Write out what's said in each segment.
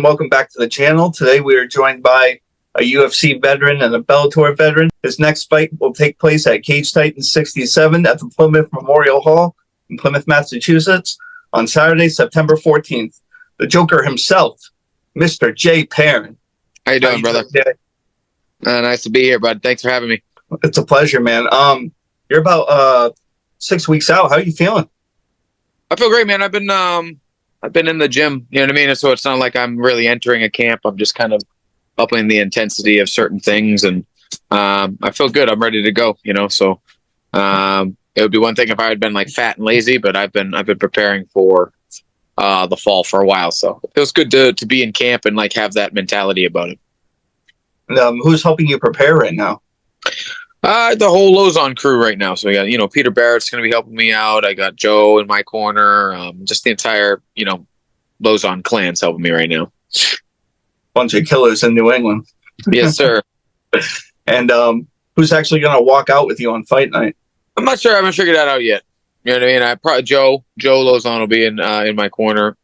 Welcome back to the channel. Today we are joined by a UFC veteran and a Bellator veteran. His next fight will take place at Cage Titan 67 at the Plymouth Memorial Hall in Plymouth, Massachusetts on Saturday, September 14th. The Joker himself, Mr. Jay Perrin. How you doing, brother? Nice to be here, bud. Thanks for having me. It's a pleasure, man. You're about 6 weeks out. How are you feeling? I feel great, man. I've been in the gym, you know what I mean? So it's not like I'm really entering a camp. I'm just kind of upping the intensity of certain things, and I feel good. I'm ready to go, you know. So it would be one thing if I had been like fat and lazy, but I've been preparing for the fall for a while. So it feels good to be in camp and like have that mentality about it. Who's helping you prepare right now? The whole Lozon crew right now. So we got, Peter Barrett's going to be helping me out. I got Joe in my corner. Just the entire, Lozon clan's helping me right now. Bunch of killers in New England. Yes, sir. And who's actually going to walk out with you on fight night? I'm not sure. I haven't figured that out yet. You know what I mean? I probably Joe Lozon will be in my corner.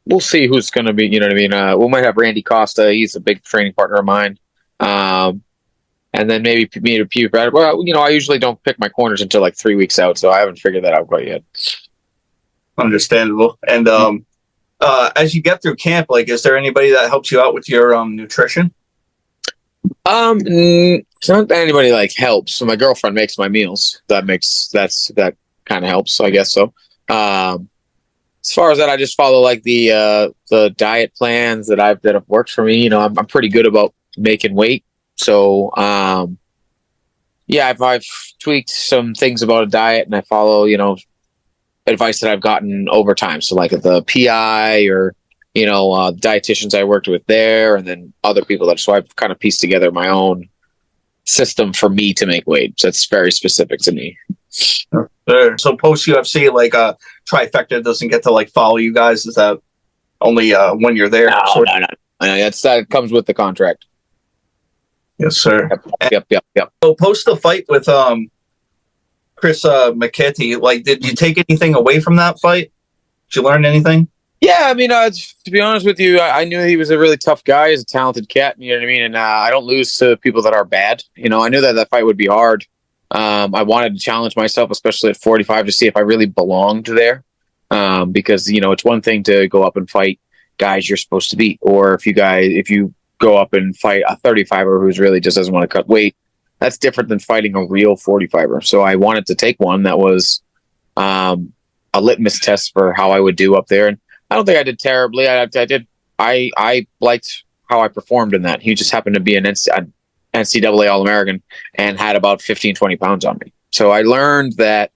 We'll see who's going to be. You know what I mean? We might have Randy Costa. He's a big training partner of mine. And then maybe me to Peter Barrett. Well, I usually don't pick my corners until like 3 weeks out, so I haven't figured that out quite yet. Understandable. And as you get through camp, like, is there anybody that helps you out with your nutrition? It's not that anybody like helps. So my girlfriend makes my meals. That kind of helps, I guess so. As far as that, I just follow like the diet plans that have worked for me. I'm pretty good about making weight. So, I've tweaked some things about a diet, and I follow, advice that I've gotten over time. So like the PI or, dietitians I worked with there, and then other people so I've kind of pieced together my own system for me to make weight. So it's very specific to me. Sure. So post UFC, like Trifecta doesn't get to like follow you guys. Is that only when you're there? No. That comes with the contract. Yes, sir. Yep. So post the fight with Chris McKetty, like, did you take anything away from that fight? Did you learn anything? Yeah, I mean, to be honest with you, I knew he was a really tough guy. He's a talented cat, you know what I mean? And I don't lose to people that are bad. I knew that fight would be hard. I wanted to challenge myself, especially at 45, to see if I really belonged there. Because, it's one thing to go up and fight guys you're supposed to beat, or if you go up and fight a 35er who's really just doesn't want to cut weight. That's different than fighting a real 45er. So I wanted to take one that was a litmus test for how I would do up there. And I don't think I did terribly. I liked how I performed in that. He just happened to be an NCAA All-American and had about 15, 20 pounds on me. So I learned that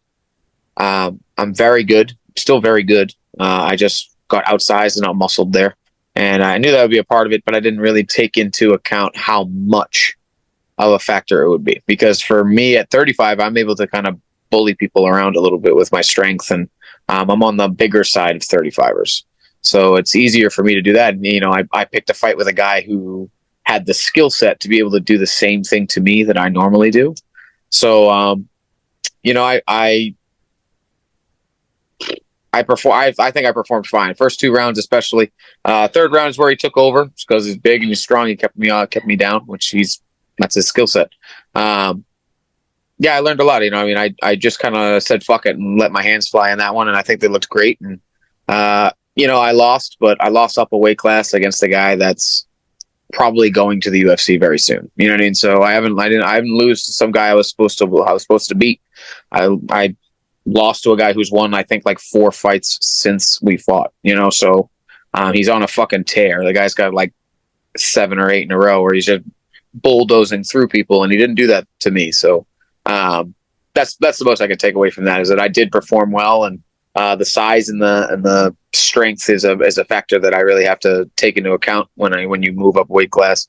I'm very good, still very good. I just got outsized and out-muscled there. And I knew that would be a part of it, but I didn't really take into account how much of a factor it would be. Because for me at 35, I'm able to kind of bully people around a little bit with my strength, and I'm on the bigger side of 35ers. So it's easier for me to do that. And, I picked a fight with a guy who had the skill set to be able to do the same thing to me that I normally do. So, I think I performed fine. First 2 rounds, especially. Third round is where he took over because he's big and he's strong. He kept me down, which that's his skill set. I learned a lot. I just kind of said fuck it and let my hands fly in that one, and I think they looked great. And I lost, but I lost up a weight class against a guy that's probably going to the UFC very soon. You know what I mean? So I haven't lose to some guy I was supposed to beat. I lost to a guy who's won, I think, like 4 fights since we fought, so he's on a fucking tear. The guy's got like 7 or 8 in a row where he's just bulldozing through people, and he didn't do that to me. So that's the most I can take away from that, is that I did perform well, and the size and the strength is a factor that I really have to take into account when you move up weight class.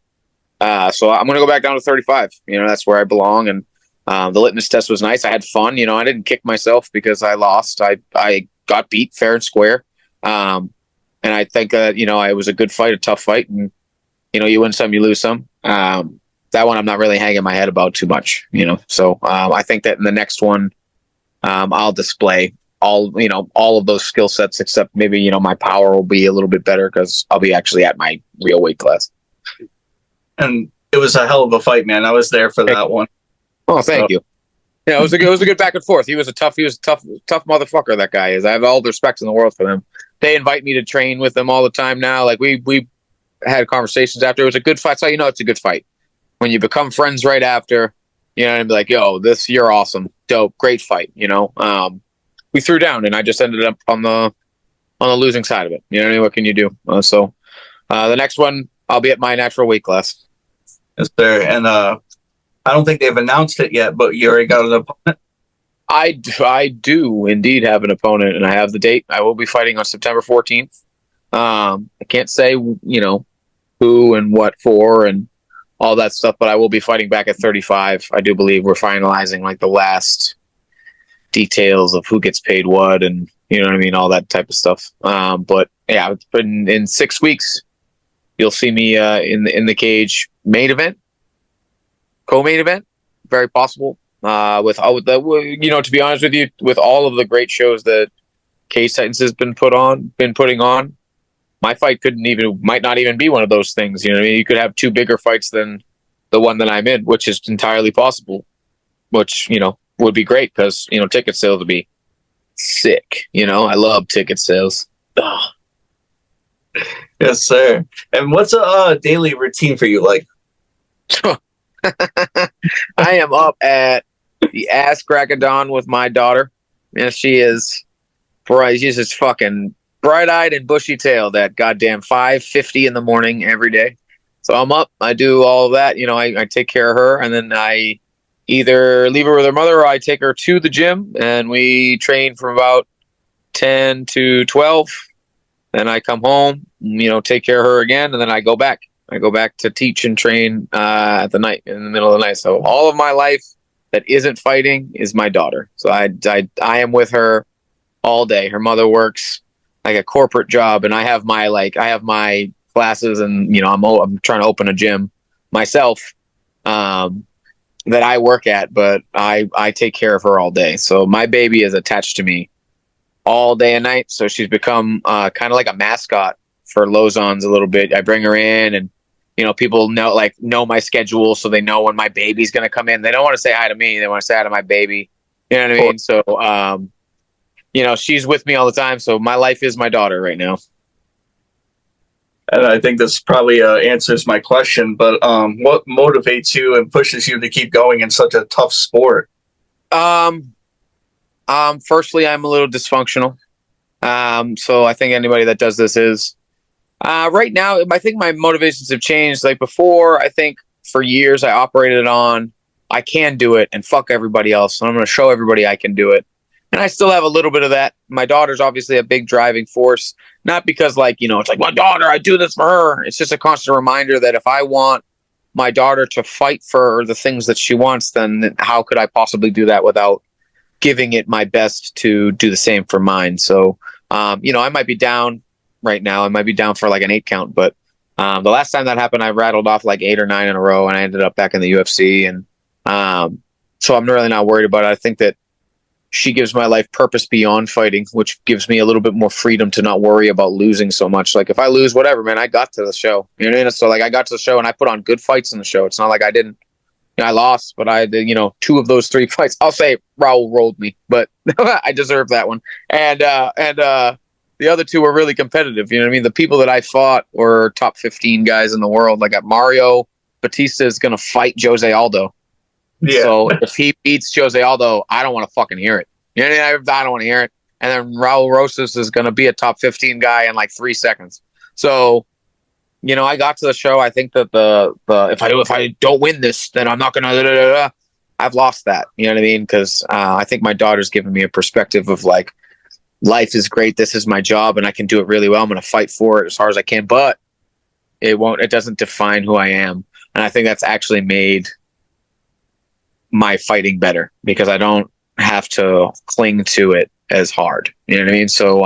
So I'm going to go back down to 35. That's where I belong, and the litmus test was nice. I had fun. I didn't kick myself because I lost. I got beat fair and square. And I think that, it was a good fight, a tough fight. And, you win some, you lose some. That one I'm not really hanging my head about too much, So I think that in the next one, I'll display all of those skill sets, except maybe, my power will be a little bit better because I'll be actually at my real weight class. And it was a hell of a fight, man. I was there for that one. Oh, thank you. Yeah, it was a good back and forth. He was a tough motherfucker. That guy is. I have all the respect in the world for him. They invite me to train with them all the time now. Like we had conversations after. It was a good fight. So it's a good fight when you become friends right after. And be like, yo, you're awesome, dope, great fight. We threw down, and I just ended up on the losing side of it. What can you do? So the next one, I'll be at my natural weight class. Yes, sir. And I don't think they've announced it yet, but you already got an opponent. I do indeed have an opponent, and I have the date. I will be fighting on September 14th. I can't say, who and what for and all that stuff, but I will be fighting back at 35. I do believe we're finalizing like the last details of who gets paid what and all that type of stuff. But yeah, in 6 weeks, you'll see me in the cage main event, co-main event, very possible. To be honest with you, with all of the great shows that Cage Titans has been putting on, my fight might not even be one of those things. You could have 2 bigger fights than the one that I'm in, which is entirely possible. Which would be great because ticket sales would be sick. I love ticket sales. Ugh. Yes, sir. And what's a daily routine for you like? I am up at the ass crack of dawn with my daughter. And she is bright. She's just fucking bright-eyed and bushy-tailed at goddamn 5:50 in the morning every day. So I'm up. I do all of that. I take care of her, and then I either leave her with her mother or I take her to the gym, and we train from about 10 to 12. Then I come home, take care of her again, and then I go back. I go back to teach and train in the middle of the night. So all of my life that isn't fighting is my daughter. So I am with her all day. Her mother works like a corporate job, and I have my classes, and I'm trying to open a gym myself that I work at, but I take care of her all day. So my baby is attached to me all day and night. So she's become kind of like a mascot for Lozon's a little bit. I bring her in, and people know my schedule, so they know when my baby's gonna come in. They don't want to say hi to me; they want to say hi to my baby. You know what I mean? So she's with me all the time. So my life is my daughter right now. And I think this probably answers my question, but what motivates you and pushes you to keep going in such a tough sport? Firstly, I'm a little dysfunctional. So I think anybody that does this is. Right now, I think my motivations have changed. Like before, I think for years I operated on, I can do it and fuck everybody else. And I'm going to show everybody I can do it. And I still have a little bit of that. My daughter's obviously a big driving force, not because it's like my daughter, I do this for her. It's just a constant reminder that if I want my daughter to fight for the things that she wants, then how could I possibly do that without giving it my best to do the same for mine? So, I might be down right now. I might be down for like an 8 count, but the last time that happened, I rattled off like 8 or 9 in a row, and I ended up back in the UFC. And so I'm really not worried about it. I think that she gives my life purpose beyond fighting, which gives me a little bit more freedom to not worry about losing so much. Like if I lose, whatever, man, I got to the show. You know what I mean? So like I got to the show and I put on good fights in the show. It's not like I didn't. I lost, but I did, 2 of those 3 fights. I'll say Raul rolled me, but I deserve that one. And the other 2 were really competitive. You know what I mean? The people that I fought were top 15 guys in the world. Like Mario Batista is going to fight Jose Aldo. Yeah. So if he beats Jose Aldo, I don't want to fucking hear it. You know what I mean? I don't want to hear it. And then Raul Rosas is going to be a top 15 guy in like 3 seconds. So, I got to the show. I think that if I don't win this, then I'm not going to. I've lost that. You know what I mean? Because I think my daughter's given me a perspective of like, life is great. This is my job, and I can do it really well. I'm going to fight for it as hard as I can, but it doesn't define who I am. And I think that's actually made my fighting better because I don't have to cling to it as hard. You know what I mean? So,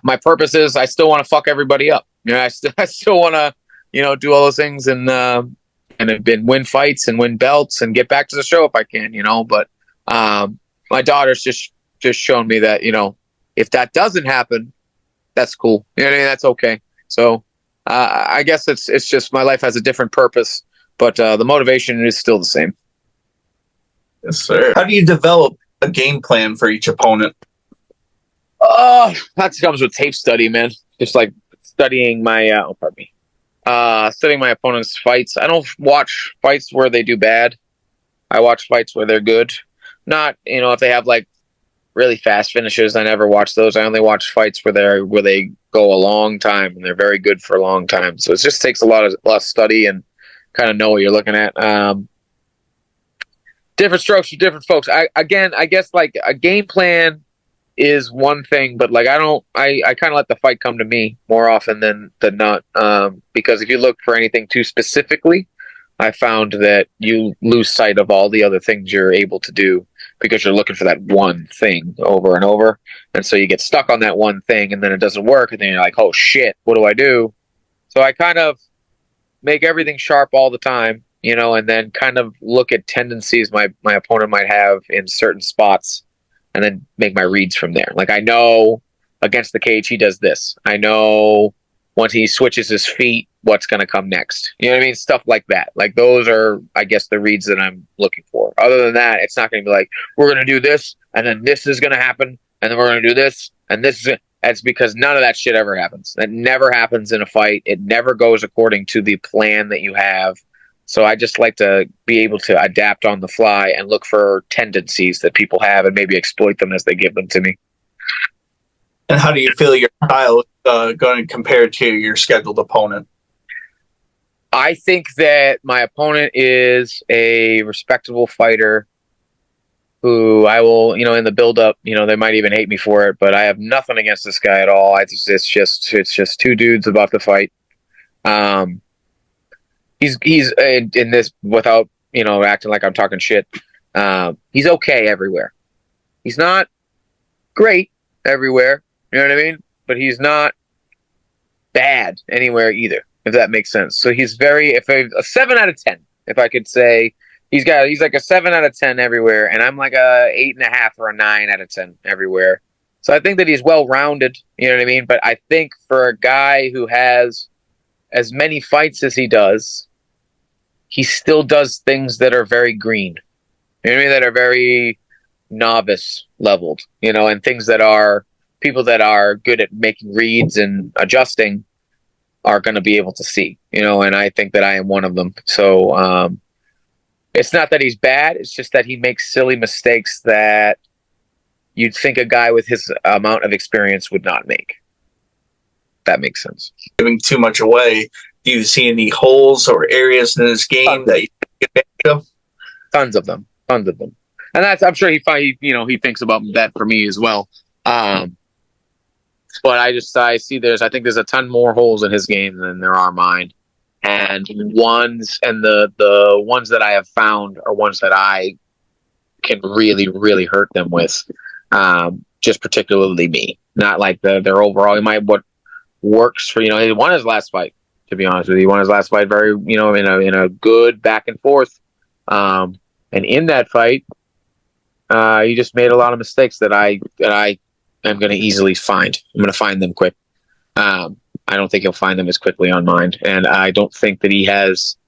my purpose is I still want to fuck everybody up. I still want to, do all those things and win fights and win belts and get back to the show if I can, but, my daughter's just, just shown me that, if that doesn't happen, that's cool. You know what I mean? That's okay. So I guess it's just my life has a different purpose, but the motivation is still the same. Yes, sir. How do you develop a game plan for each opponent? That comes with tape study, man. Just like studying my studying my opponent's fights. I don't watch fights where they do bad. I watch fights where they're good. Not, if they have like really fast finishes, I never watch those. I only watch fights where they go a long time and they're very good for a long time. So it just takes a lot of study and kind of know what you're looking at. Different strokes for different folks. I guess like a game plan is one thing, but like I kind of let the fight come to me more often than not. Because if you look for anything too specifically, I found that you lose sight of all the other things you're able to do because you're looking for that one thing over and over. And so you get stuck on that one thing and then it doesn't work. And then you're like, oh shit, what do I do? So I kind of make everything sharp all the time, and then kind of look at tendencies my opponent might have in certain spots and then make my reads from there. Like I know against the cage, he does this. I know once he switches his feet, what's going to come next. You know what I mean? Stuff like that. Like those are, I guess, the reads that I'm looking for. Other than that, it's not going to be like, we're going to do this, and then this is going to happen, and then we're going to do this, and this is. That's because none of that shit ever happens. That never happens in a fight. It never goes according to the plan that you have. So I just like to be able to adapt on the fly and look for tendencies that people have and maybe exploit them as they give them to me. And how do you feel your style going to compare to your scheduled opponent? I think that my opponent is a respectable fighter who I will, in the build-up, they might even hate me for it, but I have nothing against this guy at all. It's just two dudes about to fight. He's in this without, acting like I'm talking shit. He's okay everywhere. He's not great everywhere. You know what I mean? But he's not bad anywhere either, if that makes sense. So he's a 7 out of 10, if I could say. He's like a 7 out of 10 everywhere, and I'm like a 8.5 or a 9 out of 10 everywhere. So I think that he's well-rounded, you know what I mean? But I think for a guy who has as many fights as he does, he still does things that are very green. You know what I mean? That are very novice leveled, and things that are people that are good at making reads and adjusting are going to be able to see, and I think that I am one of them. So it's not that he's bad. It's just that he makes silly mistakes that you'd think a guy with his amount of experience would not make. That makes sense. Giving too much away, do you see any holes or areas in this game that you get advantage of? Tons of them. And I'm sure he thinks about that for me as well. But I think there's a ton more holes in his game than there are mine. And the ones that I have found are ones that I can really, really hurt them with. Just particularly me, not like their overall. What works for, he won his last fight, to be honest with you. He won his last fight very, in a good back and forth. And in that fight, he just made a lot of mistakes that I am going to easily find. I'm going to find them quick. I don't think he'll find them as quickly on mine. And I don't think that he has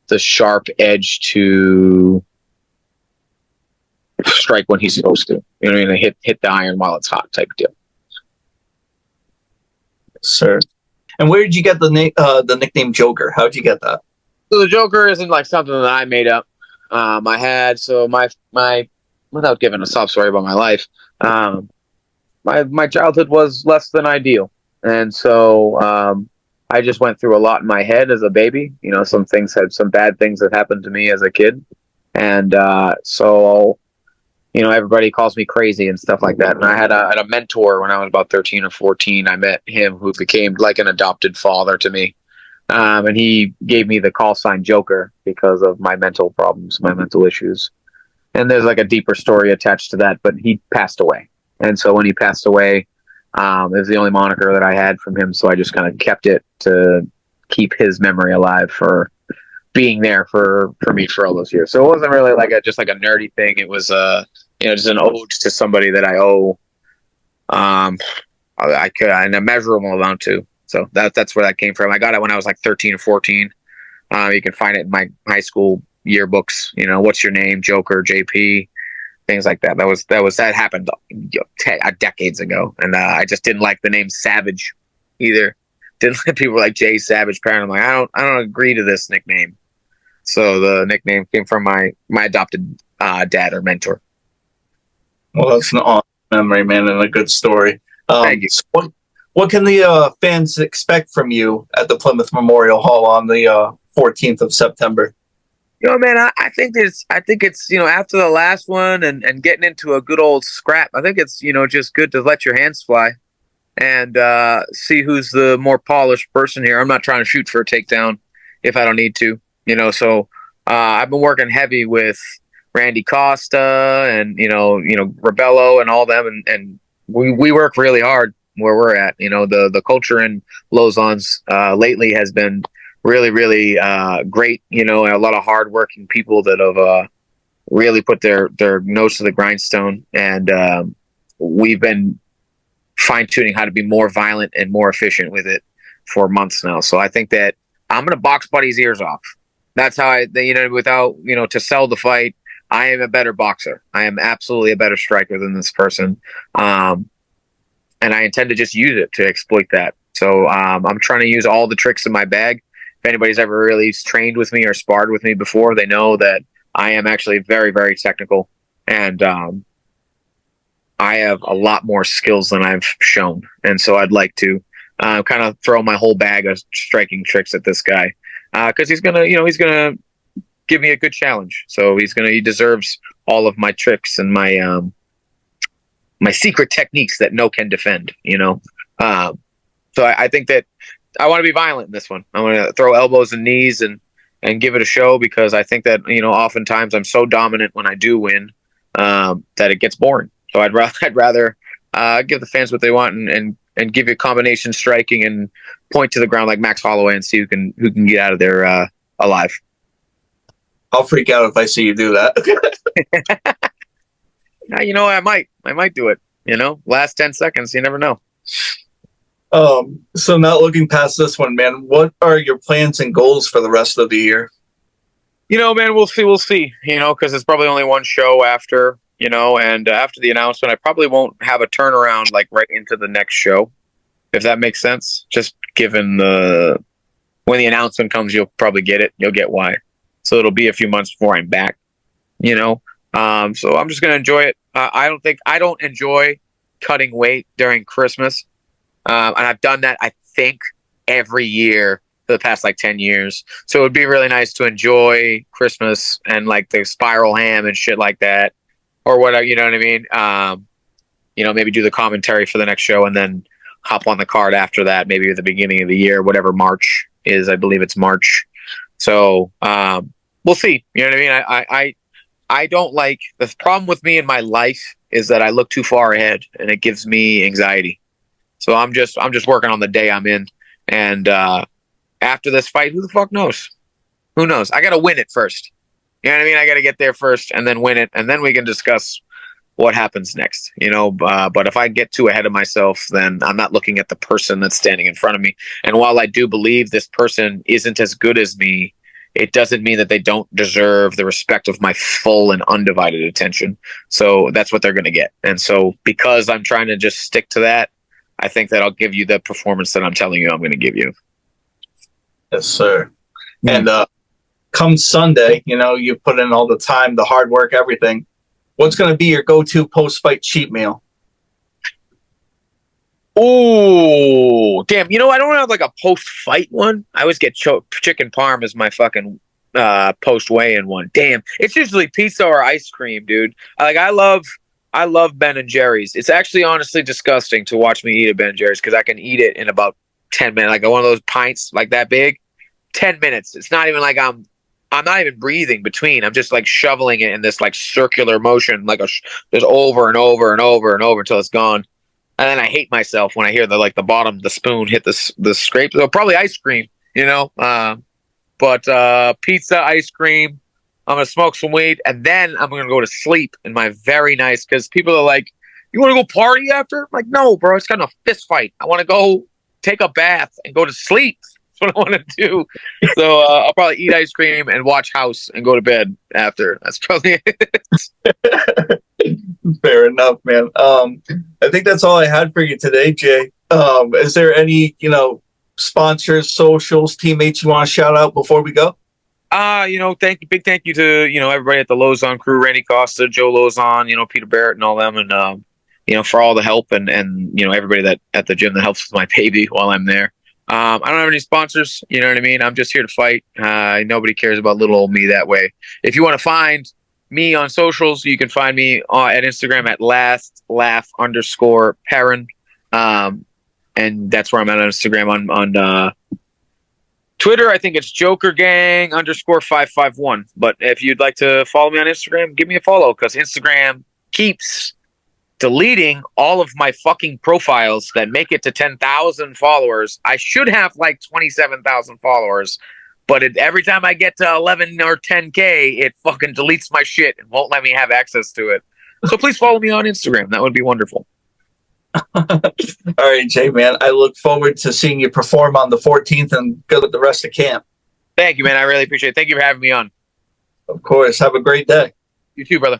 the sharp edge to strike when he's supposed to. You know what I mean? Hit the iron while it's hot type deal. Sir. And where did you get the nickname Joker? How did you get that? So the Joker isn't like something that I made up. I had, so my without giving a sob story about my life, my childhood was less than ideal. And so I just went through a lot in my head as a baby. Some bad things that happened to me as a kid. And so, everybody calls me crazy and stuff like that. And I had a mentor when I was about 13 or 14. I met him who became like an adopted father to me. And he gave me the call sign Joker because of my mental problems, my mental issues. And there's like a deeper story attached to that, but he passed away. And so when he passed away, it was the only moniker that I had from him, so I just kind of kept it to keep his memory alive for being there for me for all those years. So it wasn't really like just like a nerdy thing. It was just an ode to somebody that I owe an immeasurable amount to. So that's where that came from. I got it when I was like 13 or 14. You can find it in my high school yearbooks. What's your name, Joker, JP, things like that. That happened decades ago, and I just didn't like the name Savage either. Didn't like people like Jay Savage Perrin. I'm like, I don't agree to this nickname. So the nickname came from my adopted dad or mentor. Well, that's an awesome memory, man, and a good story. Thank you. So what can the fans expect from you at the Plymouth Memorial Hall on the 14th of September? Man, I think it's after the last one and getting into a good old scrap. I think it's just good to let your hands fly and see who's the more polished person here. I'm not trying to shoot for a takedown if I don't need to. So I've been working heavy with Randy Costa and Rebello and all them, and we work really hard where we're at. The culture in Lausanne's lately has been really, really great. And a lot of hardworking people that have really put their nose to the grindstone, and we've been fine-tuning how to be more violent and more efficient with it for months now. So I think that I'm going to box Buddy's ears off. That's how without, to sell the fight, I am a better boxer. I am absolutely a better striker than this person. And I intend to just use it to exploit that. So I'm trying to use all the tricks in my bag. If anybody's ever really trained with me or sparred with me before, they know that I am actually very, very technical. And I have a lot more skills than I've shown. And so I'd like to kind of throw my whole bag of striking tricks at this guy. Because he's gonna give me a good challenge. So he deserves all of my tricks and my my secret techniques that no can defend. So I think that I want to be violent in this one. I want to throw elbows and knees and give it a show, because I think that oftentimes I'm so dominant when I do win that it gets boring. So I'd rather give the fans what they want and give you combination striking and point to the ground like Max Holloway and see who can get out of there alive. I'll freak out if I see you do that. I might do it. Last 10 seconds, you never know. So not looking past this one, man, what are your plans and goals for the rest of the year? Man, we'll see, because it's probably only one show after, and after the announcement, I probably won't have a turnaround like right into the next show, if that makes sense. Just given when the announcement comes, you'll probably get it. You'll get why. So it'll be a few months before I'm back, So I'm just going to enjoy it. I don't enjoy cutting weight during Christmas. And I've done that, I think, every year for the past 10 years. So it would be really nice to enjoy Christmas and the spiral ham and shit like that, or whatever, you know what I mean? Maybe do the commentary for the next show and then hop on the card after that, maybe at the beginning of the year, whatever March is. I believe it's March. So we'll see. You know what I mean? I don't like, the problem with me in my life is that I look too far ahead and it gives me anxiety. So I'm just working on the day I'm in. And after this fight, who the fuck knows? Who knows? I got to win it first. You know what I mean? I got to get there first and then win it. And then we can discuss what happens next, but if I get too ahead of myself, then I'm not looking at the person that's standing in front of me. And while I do believe this person isn't as good as me, it doesn't mean that they don't deserve the respect of my full and undivided attention. So that's what they're going to get. And so because I'm trying to just stick to that, I think that I'll give you the performance that I'm telling you I'm going to give you. Yes, sir. And come Sunday, you put in all the time, the hard work, everything. What's going to be your go-to post-fight cheat meal? Oh, damn. I don't have a post-fight one. I always get chicken parm as my fucking post-weigh-in one. Damn. It's usually pizza or ice cream, dude. I love Ben and Jerry's. It's actually honestly disgusting to watch me eat a Ben and Jerry's because I can eat it in about 10 minutes. One of those pints that big. 10 minutes. It's not even I'm not even breathing between. I'm just shoveling it in this circular motion, just over and over and over and over until it's gone. And then I hate myself when I hear the bottom of the spoon hit the scrape. So probably ice cream, but pizza, ice cream, I'm gonna smoke some weed, and then I'm gonna go to sleep in my very nice. Because people are like, "You want to go party after?" I'm like, "No, bro. It's kind of a fist fight. I want to go take a bath and go to sleep. That's what I want to do." So I'll probably eat ice cream and watch House and go to bed after. That's probably it. Fair enough, man. I think that's all I had for you today, Jay. Is there any, sponsors, socials, teammates you want to shout out before we go? Big thank you to, everybody at the Lozon crew, Randy Costa, Joe Lozon, Peter Barrett and all them. And, for all the help and everybody that at the gym that helps with my baby while I'm there. I don't have any sponsors. You know what I mean? I'm just here to fight. Nobody cares about little old me that way. If you want to find me on socials, you can find me at Instagram at @lastlaugh_Perrin. And that's where I'm at on Instagram. On Twitter, I think it's JokerGang_551. But if you'd like to follow me on Instagram, give me a follow, because Instagram keeps deleting all of my fucking profiles that make it to 10,000 followers. I should have like 27,000 followers, but every time I get to 11 or 10K, it fucking deletes my shit and won't let me have access to it. So please follow me on Instagram. That would be wonderful. All right, Jay, man. I look forward to seeing you perform on the 14th and good with the rest of camp. Thank you, man. I really appreciate it. Thank you for having me on. Of course. Have a great day. You too, brother.